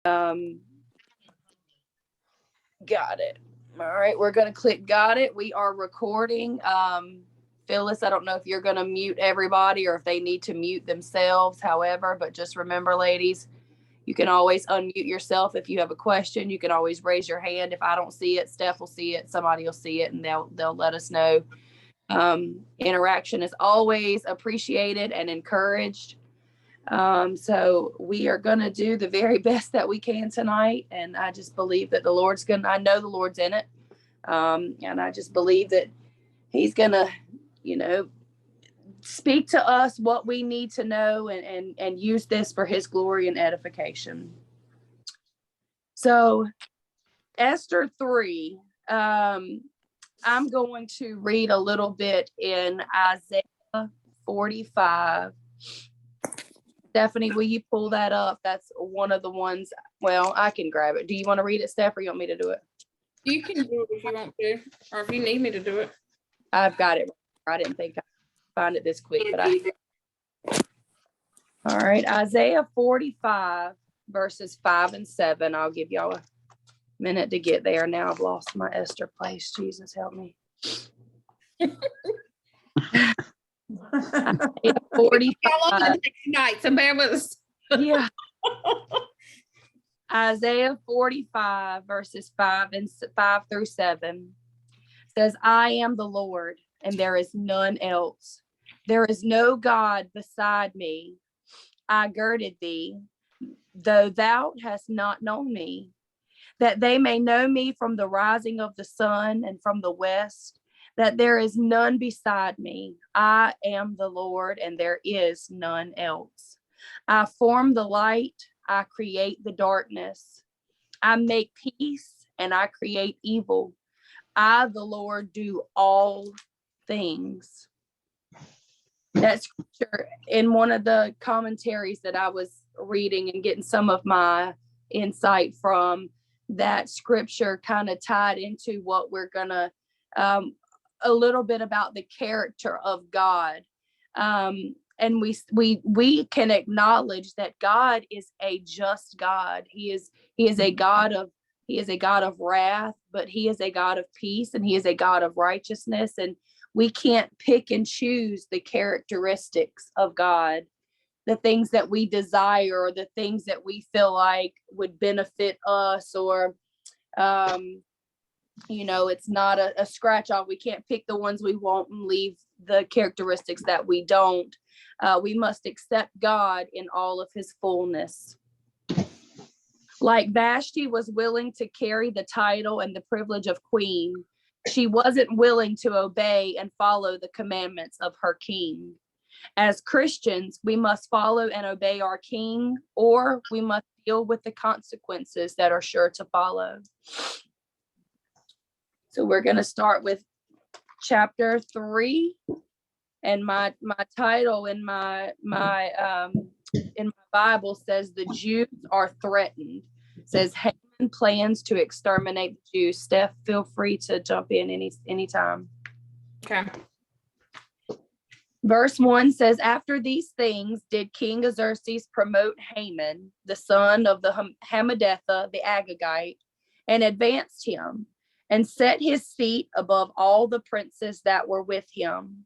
Um, got it. All right, we're going to click got it. We are recording. Phyllis, I don't know if you're going to mute everybody or if they need to mute themselves, however, but just remember, ladies, you can always unmute yourself if you have a question. You can always raise your hand. If I don't see it, Steph will see it, somebody will see it, and they'll let us know. Interaction is always appreciated and encouraged. So we are going to do the very best that we can tonight. And I just believe that I know the Lord's in it. And I just believe that he's going to, speak to us what we need to know and use this for his glory and edification. So Esther 3, I'm going to read a little bit in Isaiah 45. Stephanie, will you pull that up? That's one of the ones. Well, I can grab it. Do you want to read it, Steph, or you want me to do it? You can do it if you want to, or if you need me to do it. I've got it. I didn't think I'd find it this quick, but all right. Isaiah 45, verses 5 and 7. I'll give y'all a minute to get there. Now I've lost my Esther place. Jesus, help me. 45. Tonight, so bear with us. Yeah. Isaiah 45, verses 5 through 7 says, I am the Lord, and there is none else. There is no God beside me. I girded thee, though thou hast not known me, that they may know me from the rising of the sun and from the west, that there is none beside me. I am the Lord, and there is none else. I form the light, I create the darkness. I make peace, and I create evil. I, the Lord, do all things. That scripture in one of the commentaries that I was reading and getting some of my insight from, that scripture kind of tied into what we're gonna a little bit about the character of God. And we can acknowledge that God is a just God. He is a God of wrath, but he is a God of peace, and he is a God of righteousness. And we can't pick and choose the characteristics of God, the things that we desire, or the things that we feel like would benefit us, or it's not a scratch off. We can't pick the ones we want and leave the characteristics that we don't. We must accept God in all of his fullness. Like Vashti was willing to carry the title and the privilege of queen, she wasn't willing to obey and follow the commandments of her king. As Christians, we must follow and obey our king, or we must deal with the consequences that are sure to follow. So we're going to start with chapter 3, and my title in my Bible says the Jews are threatened. It says Haman plans to exterminate the Jews. Steph, feel free to jump in anytime. Okay. Verse 1 says, after these things did King Xerxes promote Haman, the son of the Hammedatha, the Agagite, and advanced him, and set his seat above all the princes that were with him.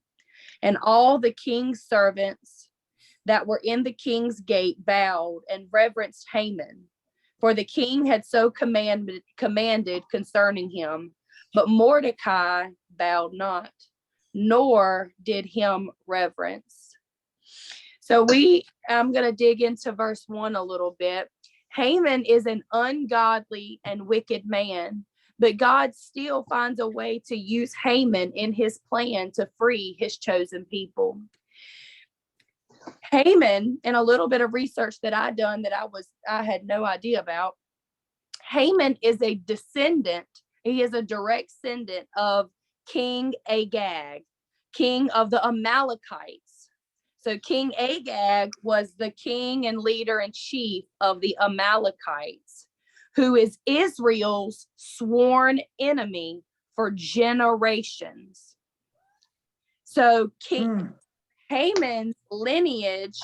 And all the king's servants that were in the king's gate bowed and reverenced Haman, for the king had so commanded concerning him. But Mordecai bowed not, nor did him reverence. So I'm going to dig into verse 1 a little bit. Haman is an ungodly and wicked man, but God still finds a way to use Haman in his plan to free his chosen people. Haman, in a little bit of research that I done that I had no idea about, Haman is a descendant. He is a direct descendant of King Agag, king of the Amalekites. So King Agag was the king and leader in chief of the Amalekites, who is Israel's sworn enemy for generations. So King Haman's lineage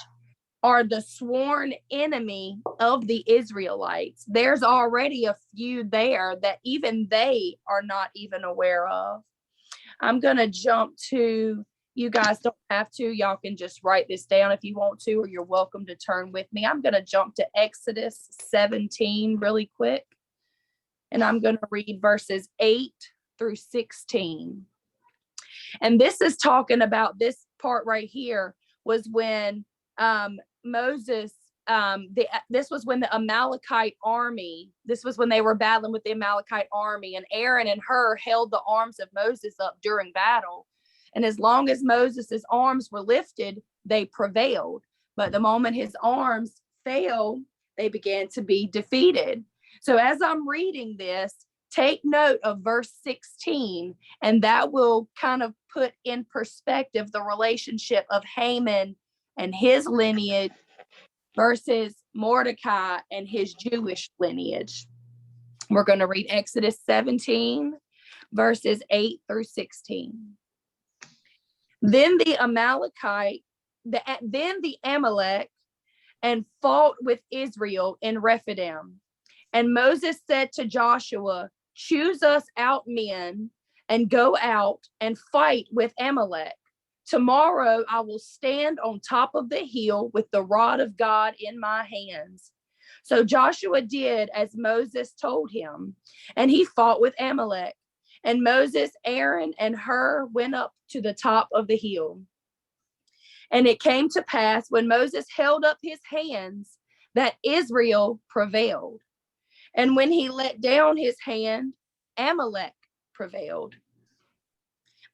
are the sworn enemy of the Israelites. There's already a few there that even they are not even aware of. I'm going to jump to, you guys don't have to, y'all can just write this down if you want to, or you're welcome to turn with me. I'm going to jump to Exodus 17 really quick. And I'm going to read verses 8 through 16. And this is talking about, this part right here was when Moses, this was when the Amalekite army, this was when they were battling with the Amalekite army, and Aaron and Hur held the arms of Moses up during battle. And as long as Moses's arms were lifted, they prevailed. But the moment his arms fell, they began to be defeated. So as I'm reading this, take note of verse 16, and that will kind of put in perspective the relationship of Haman and his lineage versus Mordecai and his Jewish lineage. We're going to read Exodus 17, verses 8 through 16. Then the Amalek and fought with Israel in Rephidim. And Moses said to Joshua, choose us out men and go out and fight with Amalek. Tomorrow I will stand on top of the hill with the rod of God in my hands. So Joshua did as Moses told him, and he fought with Amalek. And Moses, Aaron, and Hur went up to the top of the hill. And it came to pass when Moses held up his hands that Israel prevailed. And when he let down his hand, Amalek prevailed.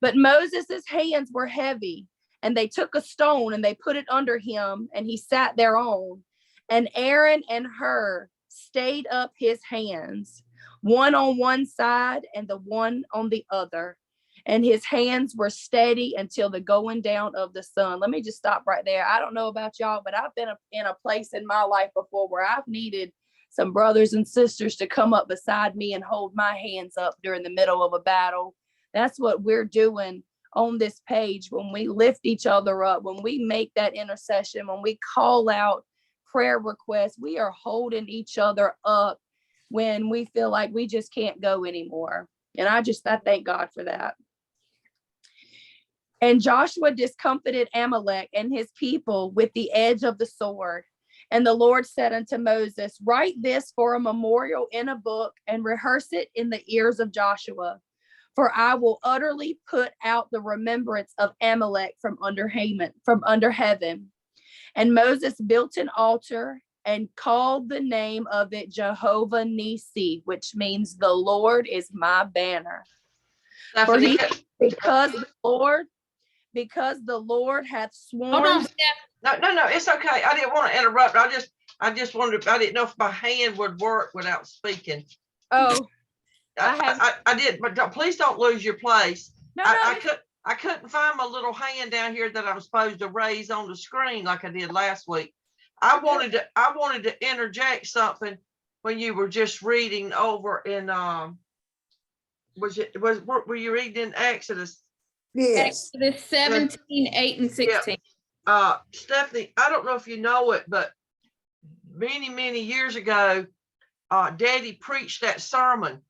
But Moses' hands were heavy, and they took a stone and they put it under him, and he sat thereon. And Aaron and Hur stayed up his hands, one on one side and the one on the other. And his hands were steady until the going down of the sun. Let me just stop right there. I don't know about y'all, but I've been in a place in my life before where I've needed some brothers and sisters to come up beside me and hold my hands up during the middle of a battle. That's what we're doing on this page when we lift each other up, when we make that intercession, when we call out prayer requests, we are holding each other up when we feel like we just can't go anymore. And I thank God for that. And Joshua discomfited Amalek and his people with the edge of the sword. And the Lord said unto Moses, write this for a memorial in a book and rehearse it in the ears of Joshua. For I will utterly put out the remembrance of Amalek from under heaven. And Moses built an altar and called the name of it Jehovah Nisi, which means the Lord is my banner. Because the Lord hath sworn. Hold on, Steph. No, it's okay. I didn't want to interrupt. I just wondered. I didn't know if my hand would work without speaking. Oh. I did, but please don't lose your place. No, I couldn't find my little hand down here that I'm supposed to raise on the screen like I did last week. I wanted to interject something when you were just reading over in were you reading in Exodus? Yes. Exodus 17, 8, and 16. Yeah. Stephanie, I don't know if you know it, but many years ago, Daddy preached that sermon.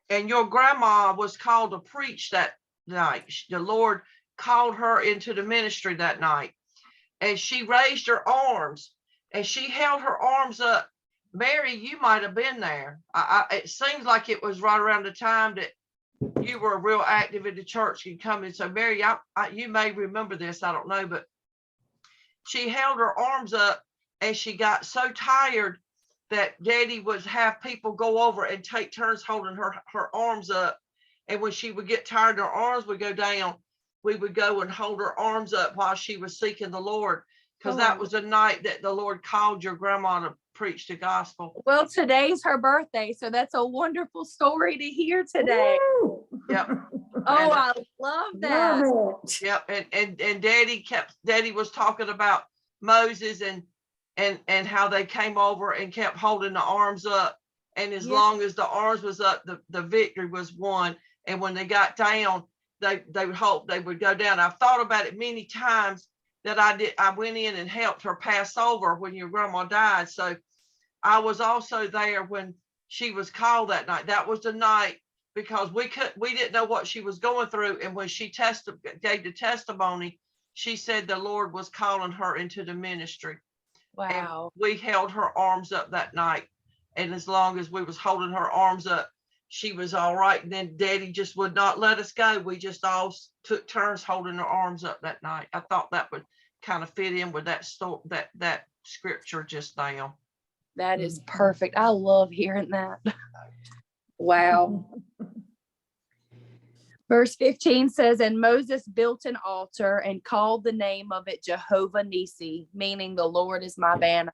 And your grandma was called to preach that night. The Lord called her into the ministry that night. And she raised her arms and she held her arms up. Mary, you might have been there. It seems like it was right around the time that you were real active in the church and coming. So Mary, you may remember this, I don't know, but she held her arms up and she got so tired that Daddy would have people go over and take turns holding her arms up. And when she would get tired, her arms would go down. We would go and hold her arms up while she was seeking the Lord. Because that was the night that the Lord called your grandma to preach the gospel. Well, today's her birthday. So that's a wonderful story to hear today. Woo! Yep. I love that. Love it. Yep. And Daddy was talking about Moses and how they came over and kept holding the arms up. And as long as the arms was up, the victory was won. And when they got down, they would hope they would go down. I've thought about it many times that I went in and helped her pass over when your grandma died. So I was also there when she was called that night. That was the night, because we didn't know what she was going through. And when she gave the testimony, she said the Lord was calling her into the ministry. Wow. And we held her arms up that night. And as long as we was holding her arms up, she was all right. And then Daddy just would not let us go. We just all took turns holding her arms up that night. I thought that would kind of fit in with that story, that scripture just now. That is perfect. I love hearing that. Wow. Verse 15 says, and Moses built an altar and called the name of it Jehovah Nissi, meaning the Lord is my banner.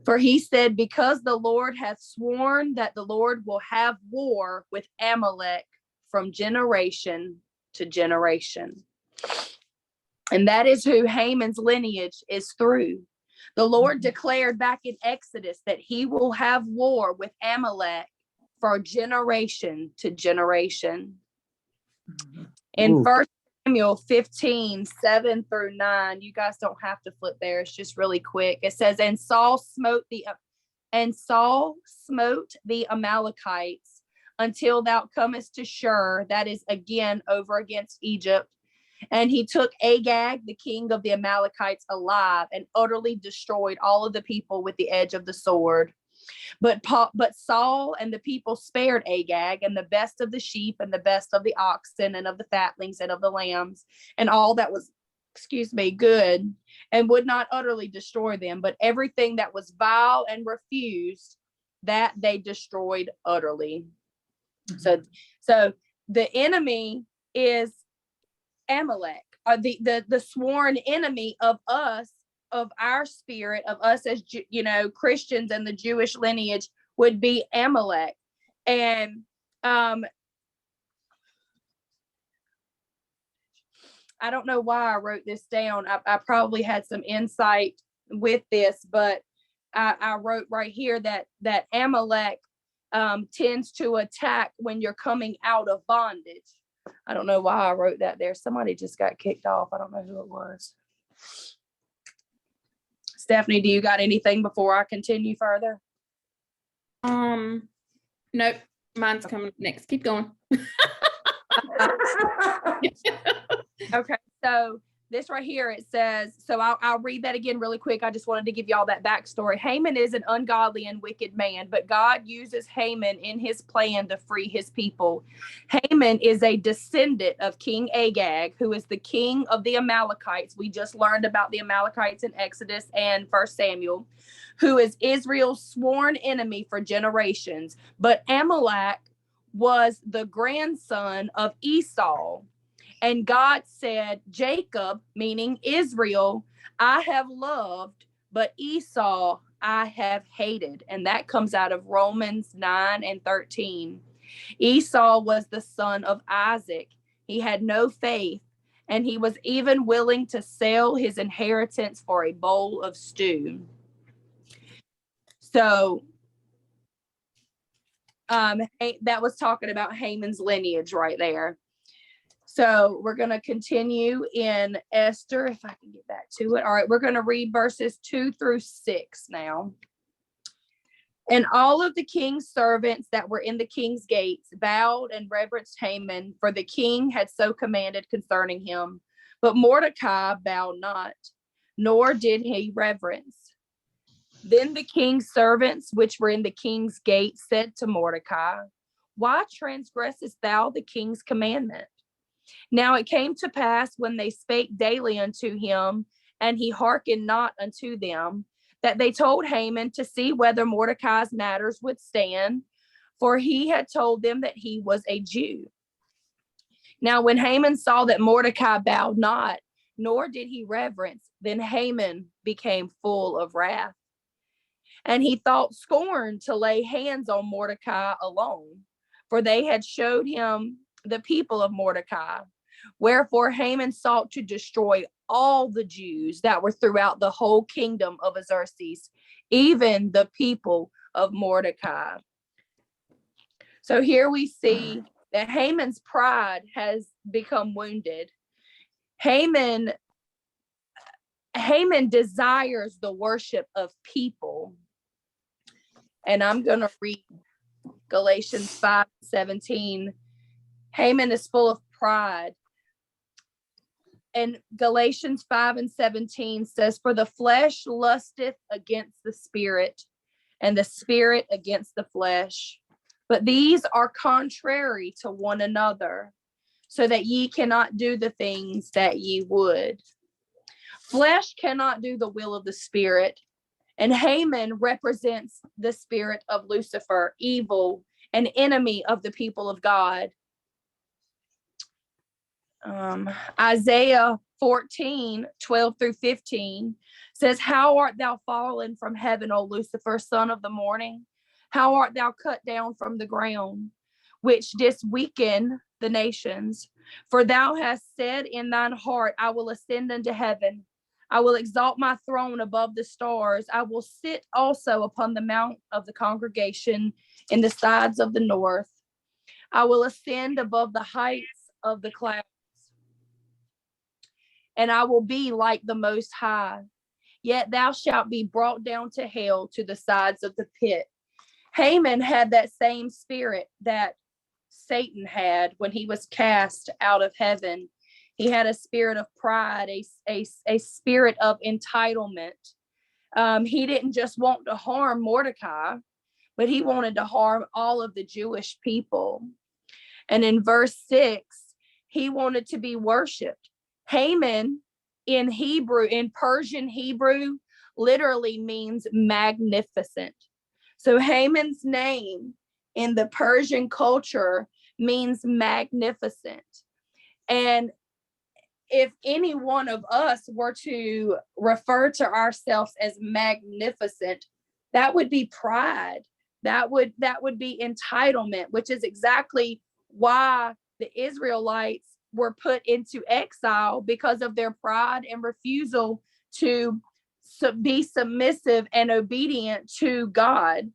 For he said, because the Lord hath sworn that the Lord will have war with Amalek from generation to generation. And that is who Haman's lineage is through. The Lord declared back in Exodus that he will have war with Amalek for generation to generation. In 1 Samuel 15, 7 through 9, you guys don't have to flip there. It's just really quick. It says, and Saul smote the Amalekites until thou comest to Shur, that is again over against Egypt. And he took Agag, the king of the Amalekites, alive and utterly destroyed all of the people with the edge of the sword. But Saul and the people spared Agag and the best of the sheep and the best of the oxen and of the fatlings and of the lambs and all that was, good, and would not utterly destroy them. But everything that was vile and refused, that they destroyed utterly. So the enemy is Amalek, or the sworn enemy of us, of our spirit, of us as Christians and the Jewish lineage would be Amalek. And I don't know why I wrote this down. I probably had some insight with this, but I wrote right here that Amalek tends to attack when you're coming out of bondage. I don't know why I wrote that there. Somebody just got kicked off. I don't know who it was. Stephanie, do you got anything before I continue further? Nope. Mine's coming next. Keep going. Okay, so this right here, it says, so I'll read that again really quick. I just wanted to give y'all that backstory. Haman is an ungodly and wicked man, but God uses Haman in his plan to free his people. Haman is a descendant of King Agag, who is the king of the Amalekites. We just learned about the Amalekites in Exodus and 1 Samuel, who is Israel's sworn enemy for generations. But Amalek was the grandson of Esau. And God said, Jacob, meaning Israel, I have loved, but Esau I have hated. And that comes out of Romans 9 and 13. Esau was the son of Isaac. He had no faith, and he was even willing to sell his inheritance for a bowl of stew. So that was talking about Haman's lineage right there. So we're going to continue in Esther, if I can get back to it. All right, we're going to read verses 2 through 6 now. And all of the king's servants that were in the king's gates bowed and reverenced Haman, for the king had so commanded concerning him. But Mordecai bowed not, nor did he reverence. Then the king's servants, which were in the king's gate, said to Mordecai, why transgressest thou the king's commandment? Now it came to pass when they spake daily unto him, and he hearkened not unto them, that they told Haman to see whether Mordecai's matters would stand, for he had told them that he was a Jew. Now when Haman saw that Mordecai bowed not, nor did he reverence, then Haman became full of wrath. And he thought scorn to lay hands on Mordecai alone, for they had showed him the people of Mordecai. Wherefore Haman sought to destroy all the Jews that were throughout the whole kingdom of Xerxes, even the people of Mordecai. So here we see that Haman's pride has become wounded. Haman Haman desires the worship of people. And I'm going to read Galatians 5:17. Haman is full of pride. And Galatians 5:17 says, for the flesh lusteth against the spirit, and the spirit against the flesh. But these are contrary to one another, so that ye cannot do the things that ye would. Flesh cannot do the will of the spirit. And Haman represents the spirit of Lucifer, evil, an enemy of the people of God. Isaiah 14:12-15 says, how art thou fallen from heaven, O Lucifer, son of the morning? How art thou cut down from the ground, which didst weaken the nations? For thou hast said in thine heart, I will ascend unto heaven. I will exalt my throne above the stars. I will sit also upon the mount of the congregation in the sides of the north. I will ascend above the heights of the clouds. And I will be like the Most High. Yet thou shalt be brought down to hell, to the sides of the pit. Haman had that same spirit that Satan had when he was cast out of heaven. He had a spirit of pride, a spirit of entitlement. He didn't just want to harm Mordecai, but he wanted to harm all of the Jewish people. And in verse 6, he wanted to be worshipped. Haman in Hebrew, in Persian Hebrew, literally means magnificent. So Haman's name in the Persian culture means magnificent. And if any one of us were to refer to ourselves as magnificent, that would be pride. That would be entitlement, which is exactly why the Israelites were put into exile, because of their pride and refusal to be submissive and obedient to God.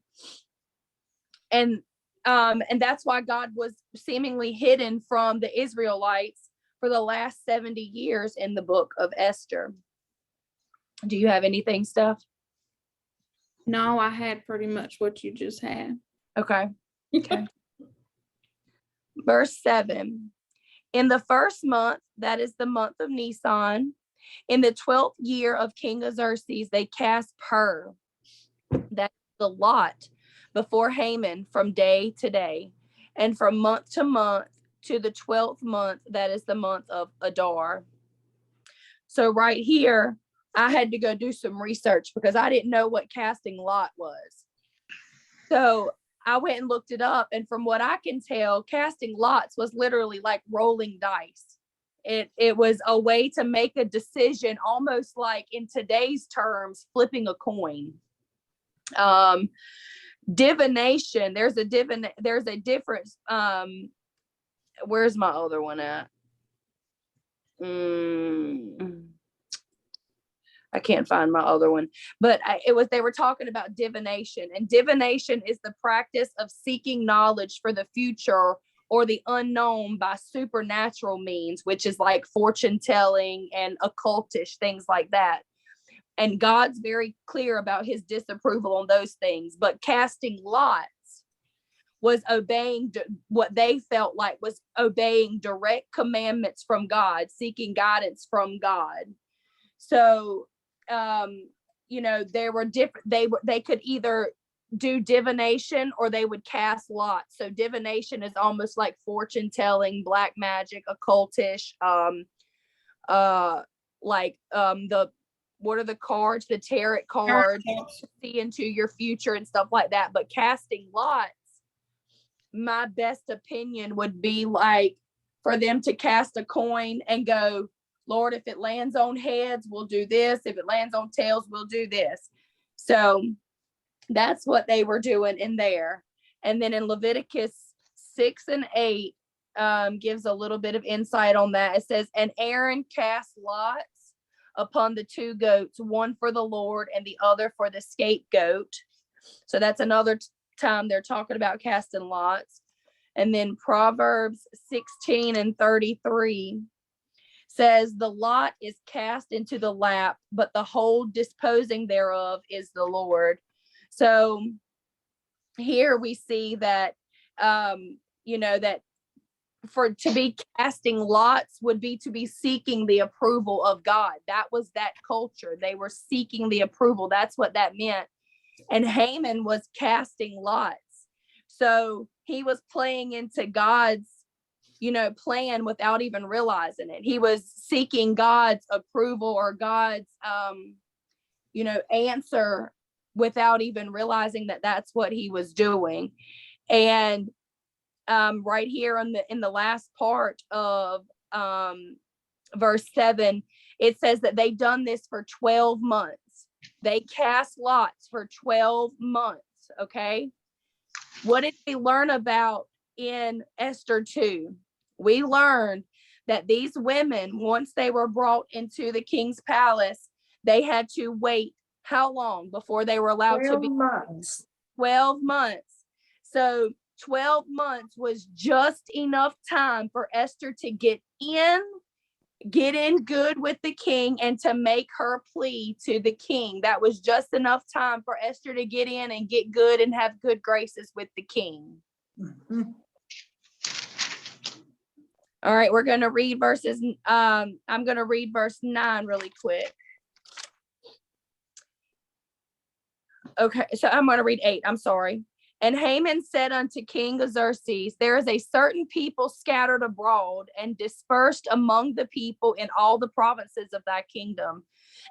And that's why God was seemingly hidden from the Israelites for the last 70 years in the book of Esther. Do you have anything, Steph? No, I had pretty much what you just had. Okay. Verse 7. In the first month, that is the month of Nisan, in the 12th year of King Xerxes, they cast pur, that's the lot, before Haman from day to day, and from month to month, to the 12th month, that is the month of Adar. So right here, I had to go do some research because I didn't know what casting lot was. So I went and looked it up, and from what I can tell, casting lots was literally like rolling dice. It was a way to make a decision, almost like in today's terms, flipping a coin. Divination, there's a difference. Where's my other one at? I can't find my other one, but they were talking about divination, and divination is the practice of seeking knowledge for the future or the unknown by supernatural means, which is like fortune telling and occultish things like that. And God's very clear about his disapproval on those things. But casting lots was obeying what they felt like was obeying direct commandments from God, seeking guidance from God. So, there were different, they could either do divination or they would cast lots. So divination is almost like fortune telling, black magic, occultish, what are the cards? The tarot cards, see into your future and stuff like that. But casting lots, my best opinion would be like for them to cast a coin and go, Lord, if it lands on heads, we'll do this. If it lands on tails, we'll do this. So that's what they were doing in there. And then in Leviticus 6 and 8 gives a little bit of insight on that. It says, and Aaron cast lots upon the two goats, one for the Lord and the other for the scapegoat. So that's another time they're talking about casting lots. And then Proverbs 16 and 33 says, the lot is cast into the lap, but the whole disposing thereof is the Lord. So here we see that, that to be casting lots would be to be seeking the approval of God. That was that culture. They were seeking the approval. That's what that meant. And Haman was casting lots. So he was playing into God's, plan without even realizing it. He was seeking God's approval or God's, answer without even realizing that that's what he was doing. And right here in the last part of verse 7, it says that they done this for 12 months. They cast lots for 12 months. Okay. What did we learn about in Esther 2? We learned that these women, once they were brought into the king's palace, they had to wait how long before they were allowed to be? 12 months. 12 months. So 12 months was just enough time for Esther to get in good with the king and to make her plea to the king. That was just enough time for Esther to get in and get good and have good graces with the king. Mm-hmm. All right, we're going to read verses. I'm going to read verse 9 really quick. Okay, so I'm going to read 8. I'm sorry. And Haman said unto King Xerxes, there is a certain people scattered abroad and dispersed among the people in all the provinces of thy kingdom.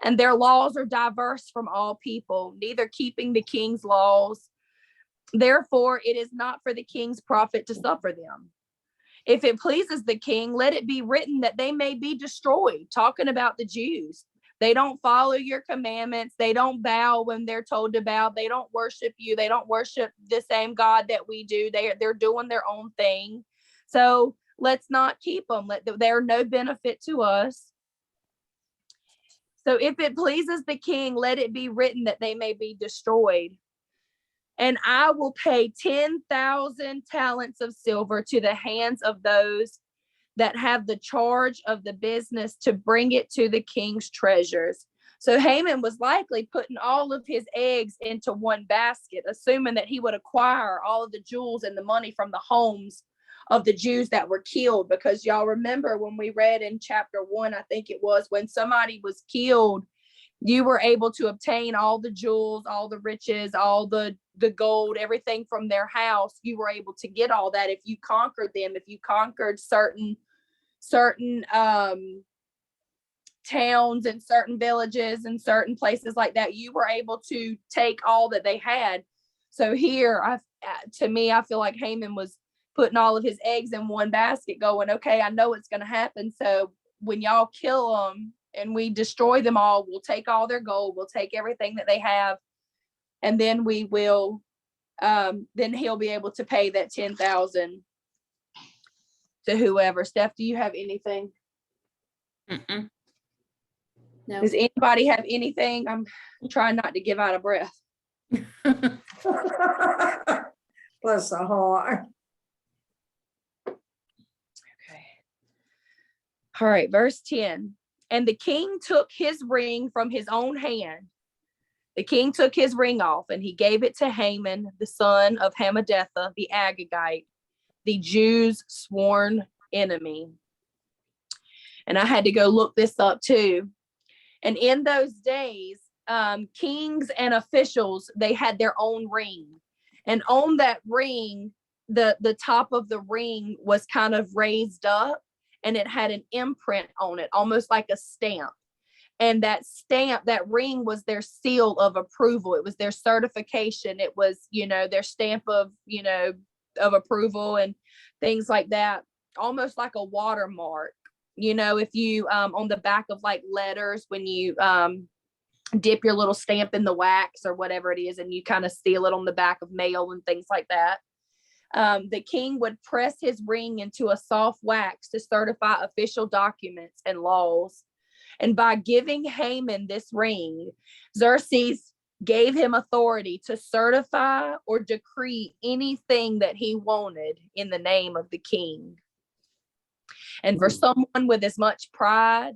And their laws are diverse from all people, neither keeping the king's laws. Therefore, it is not for the king's profit to suffer them. If it pleases the king, let it be written that they may be destroyed. Talking about the Jews. They don't follow your commandments. They don't bow when they're told to bow. They don't worship you. They don't worship the same God that we do. They're doing their own thing. So let's not keep them. They're no benefit to us. So if it pleases the king, let it be written that they may be destroyed. And I will pay 10,000 talents of silver to the hands of those that have the charge of the business to bring it to the king's treasures. So Haman was likely putting all of his eggs into one basket, assuming that he would acquire all of the jewels and the money from the homes of the Jews that were killed. Because y'all remember when we read in chapter 1, I think it was, when somebody was killed, you were able to obtain all the jewels, all the riches, all the gold, everything from their house. You were able to get all that if you conquered them, if you conquered certain towns and certain villages and certain places like that. You were able to take all that they had. So here, to me, I feel like Haman was putting all of his eggs in one basket, going, okay, I know it's going to happen. So when y'all kill them and we destroy them all, we'll take all their gold, we'll take everything that they have, and then we will, then he'll be able to pay that 10,000 to whoever. Steph, do you have anything? Mm-mm. No. Does anybody have anything? I'm trying not to give out of breath. Bless the heart. Okay. All right, verse 10. And the king took his ring from his own hand. The king took his ring off and he gave it to Haman, the son of Hammedatha, the Agagite, the Jews' sworn enemy. And I had to go look this up too. And in those days, kings and officials, they had their own ring. And on that ring, the top of the ring was kind of raised up and it had an imprint on it, almost like a stamp. And that stamp, that ring was their seal of approval. It was their certification. It was, their stamp of, of approval and things like that, almost like a watermark. If you, on the back of like letters, when you dip your little stamp in the wax or whatever it is, and you kind of seal it on the back of mail and things like that. The king would press his ring into a soft wax to certify official documents and laws. And by giving Haman this ring, Xerxes gave him authority to certify or decree anything that he wanted in the name of the king. And for someone with as much pride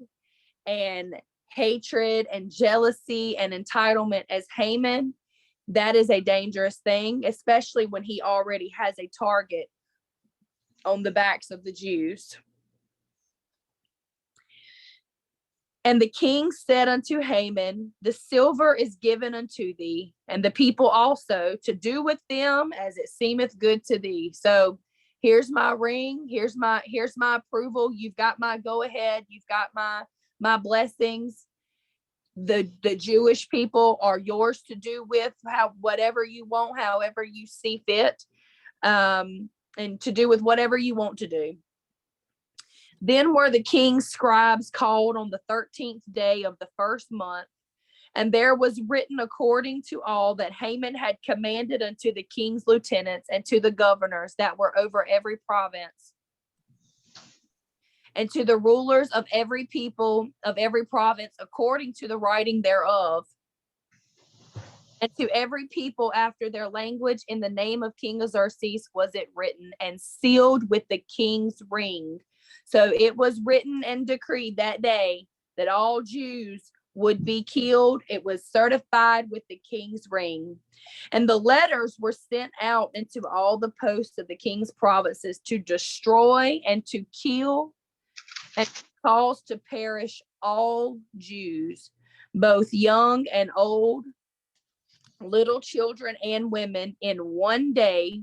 and hatred and jealousy and entitlement as Haman, that is a dangerous thing, especially when he already has a target on the backs of the Jews. And the king said unto Haman, the silver is given unto thee, and the people also, to do with them as it seemeth good to thee. So here's my ring, here's my approval, you've got my go ahead, you've got my blessings. The Jewish people are yours to do with whatever you want, however you see fit, and to do with whatever you want to do. Then were the king's scribes called on the 13th day of the first month, and there was written according to all that Haman had commanded unto the king's lieutenants and to the governors that were over every province, and to the rulers of every people of every province according to the writing thereof, and to every people after their language, in the name of King Xerxes was it written and sealed with the king's ring. So it was written and decreed that day that all Jews would be killed. It was certified with the king's ring. And the letters were sent out into all the posts of the king's provinces to destroy and to kill and cause to perish all Jews, both young and old, little children and women, in one day,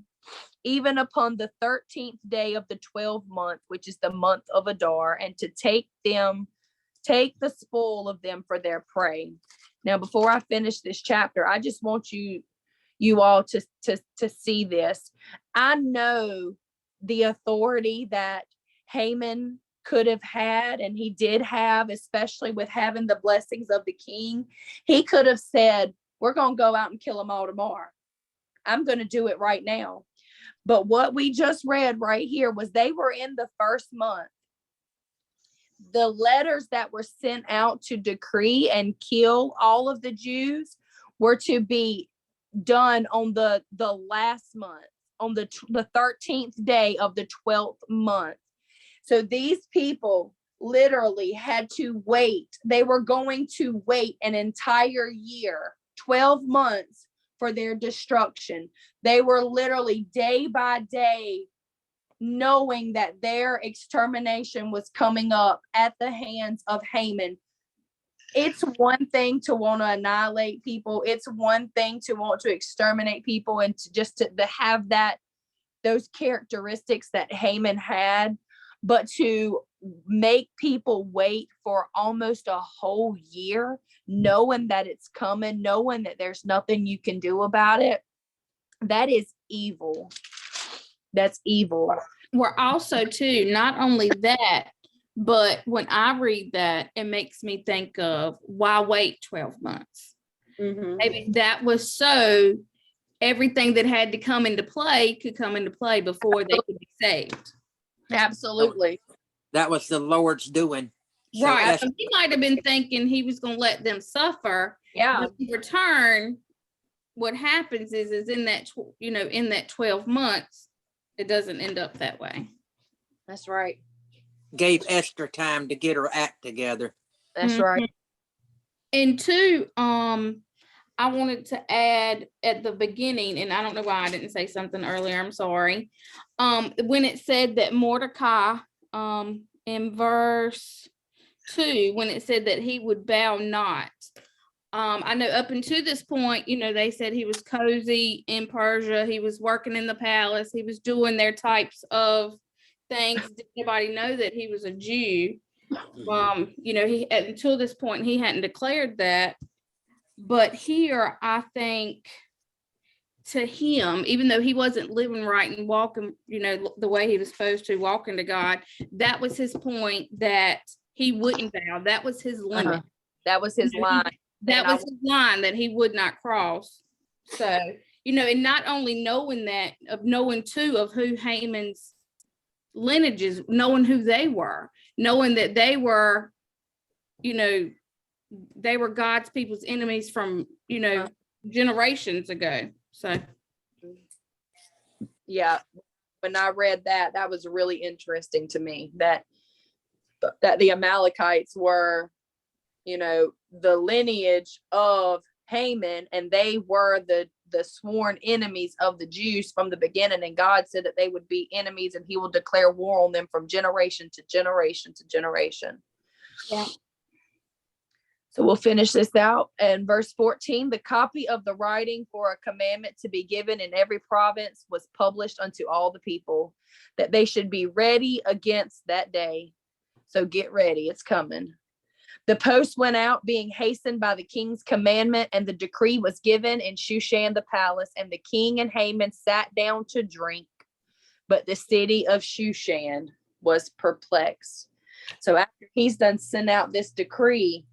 even upon the 13th day of the 12th month, which is the month of Adar, and to take the spoil of them for their prey. Now, before I finish this chapter, I just want you all to see this. I know the authority that Haman could have had, and he did have, especially with having the blessings of the king. He could have said, we're going to go out and kill them all tomorrow. I'm going to do it right now. But what we just read right here was they were in the first month. The letters that were sent out to decree and kill all of the Jews were to be done on the last month, on the 13th day of the 12th month. So these people literally had to wait. They were going to wait an entire year, 12 months, for their destruction. They were literally day by day knowing that their extermination was coming up at the hands of Haman. It's one thing to want to annihilate people. It's one thing to want to exterminate people and to have those characteristics that Haman had, but to make people wait for almost a whole year, knowing that it's coming, knowing that there's nothing you can do about it, that is evil. That's evil. We're also too, not only that, but when I read that, it makes me think of, why wait 12 months? Mm-hmm. Maybe that was so everything that had to come into play could come into play before they could be saved. Absolutely. That was the Lord's doing. So Right. Esther- He might have been thinking he was going to let them suffer. Yeah. But in return, what happens is in that, in that 12 months, it doesn't end up that way. That's right. gave Esther time to get her act together. That's right. And two, I wanted to add at the beginning, and I don't know why I didn't say something earlier, I'm sorry. When it said that Mordecai, in verse 2, when it said that he would bow not. I know up until this point, they said he was cozy in Persia. He was working in the palace. He was doing their types of things. Did anybody know that he was a Jew? He until this point, he hadn't declared that. But here, I think to him, even though he wasn't living right and walking, the way he was supposed to, walking to God, that was his point, that he wouldn't bow. That was his limit. That was his line. That was his line that he would not cross. So, and not only knowing that, of knowing too of who Haman's lineages, knowing who they were, knowing that they were, they were God's people's enemies from, generations ago. So. Yeah. when I read that, that was really interesting to me, that the Amalekites were, you know, the lineage of Haman, and they were the sworn enemies of the Jews from the beginning. And God said that they would be enemies, and he will declare war on them from generation to generation to generation. Yeah. So we'll finish this out. And verse 14, the copy of the writing for a commandment to be given in every province was published unto all the people, that they should be ready against that day. So get ready, it's coming. The post went out, being hastened by the king's commandment, and the decree was given in Shushan the palace, and the king and Haman sat down to drink, but the city of Shushan was perplexed. So after he's done sent out this decree,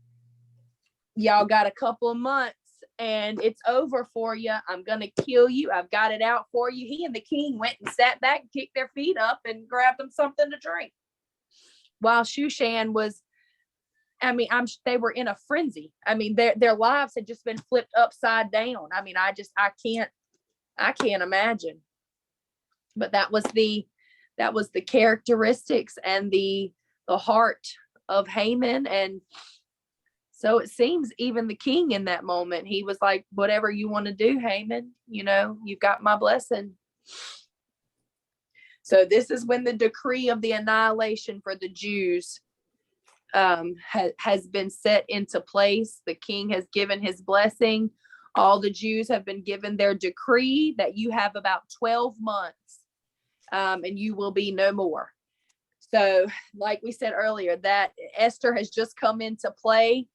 y'all got a couple of months and it's over for you. I'm going to kill you. I've got it out for you. He and the king went and sat back and kicked their feet up and grabbed them something to drink. While Shushan was, I mean, they were in a frenzy. I mean, their lives had just been flipped upside down. I mean, I can't imagine. But that was the characteristics and the heart of Haman. And so it seems even the king in that moment, he was like, whatever you want to do, Haman, you know, you've got my blessing. So this is when the decree of the annihilation for the Jews has been set into place. The king has given his blessing. All the Jews have been given their decree that you have about 12 months and you will be no more. So like we said earlier, that Esther has just come into play.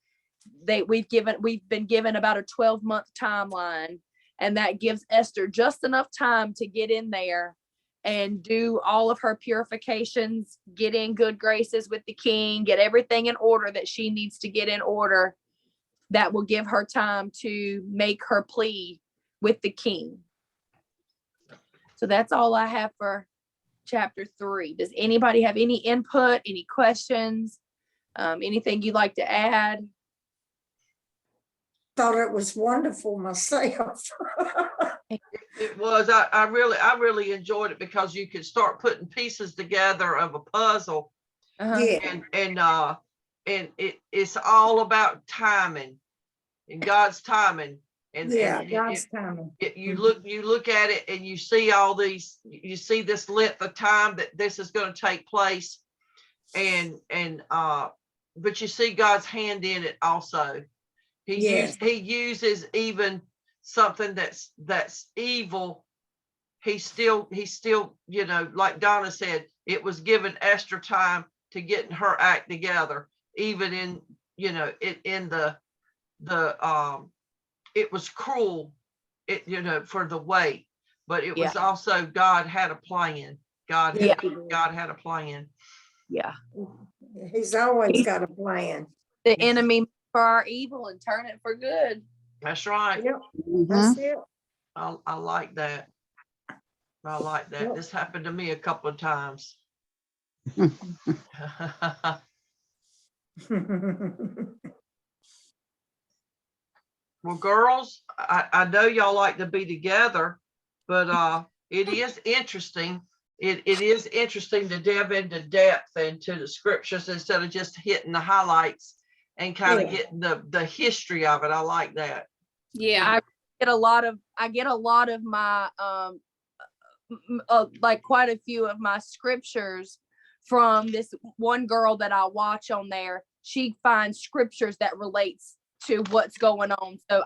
We've been given about a 12-month timeline, and that gives Esther just enough time to get in there and do all of her purifications, get in good graces with the king, get everything in order that she needs to get in order. That will give her time to make her plea with the king. So that's all I have for chapter 3. Does anybody have any input, any questions, anything you'd like to add? Thought it was wonderful myself. It was. I really enjoyed it because you could start putting pieces together of a puzzle. Yeah. And it's all about timing and God's timing. And God's timing. You look at it and you see all these. You see this length of time that this is going to take place, but you see God's hand in it also. He uses even something that's evil. He still, you know, like Donna said, it was given Esther time to get her act together, even in, you know, it was cruel, you know, for the wait, but it was also God had a plan. God had a plan. Yeah. He's always got a plan. The enemy for our evil and turn it for good. That's right. Yep. That's it. I like that. I like that. Yep. This happened to me a couple of times. Well, girls, I know y'all like to be together, but it is interesting. It is interesting to delve into depth into the scriptures instead of just hitting the highlights and kind of getting the history of it. I like that. Yeah. I get a lot of my like quite a few of my scriptures from this one girl that I watch on there. She finds scriptures that relates to what's going on. So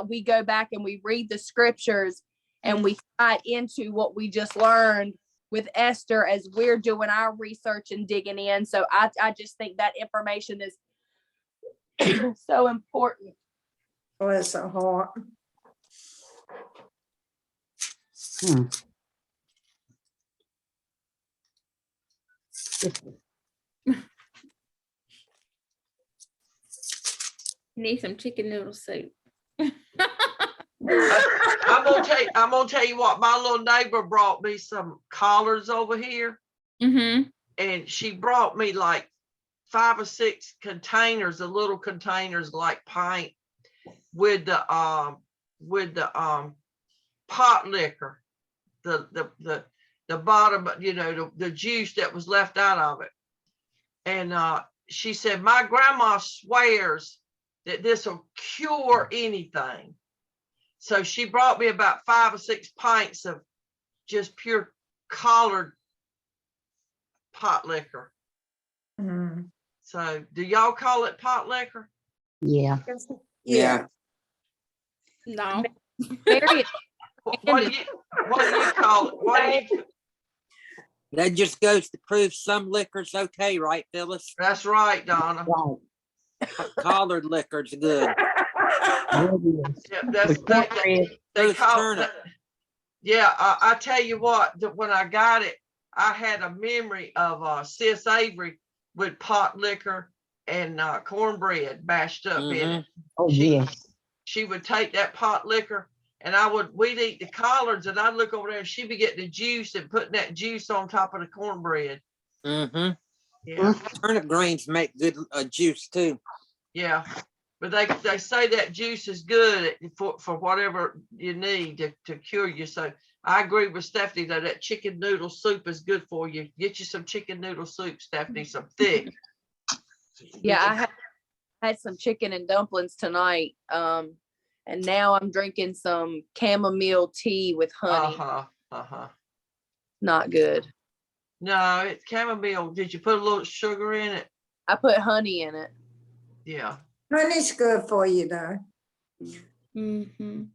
we go back and we read the scriptures and we tie into what we just learned with Esther as we're doing our research and digging in. So I just think that information is so important. Bless her heart. Need some chicken noodle soup. I'm gonna tell you what, my little neighbor brought me some collards over here. Mm-hmm. And she brought me like 5 or 6 containers, the little containers like pint with the pot liquor. the bottom, the juice that was left out of it. And she said, my grandma swears that this will cure anything. So she brought me about 5 or 6 pints of just pure collared pot liquor. Mm. So do y'all call it pot liquor? Yeah. Yeah. No. Mary, What do you call it? What do you? That just goes to prove some liquor's okay, right, Phyllis? That's right, Donna. Right. Collared liquor's good. Yeah, that's The cornbread. they Bruce call Turnip. yeah. I tell you what, that when I got it, I had a memory of Sis Avery with pot liquor and cornbread mashed up in it. Oh, She- yes. She would take that pot liquor and we'd eat the collards, and I'd look over there and she'd be getting the juice and putting that juice on top of the cornbread. Mm-hmm. Yeah, Turnip greens make good juice too. yeah. But they say that juice is good for whatever you need to cure you. So I agree with Stephanie that chicken noodle soup is good for you. Get you some chicken noodle soup, Stephanie, some thick. yeah, I had some chicken and dumplings tonight. And now I'm drinking some chamomile tea with honey. Not good. No, it's chamomile. Did you put a little sugar in it? I put honey in it. Yeah. Honey's good for you though. Mhm.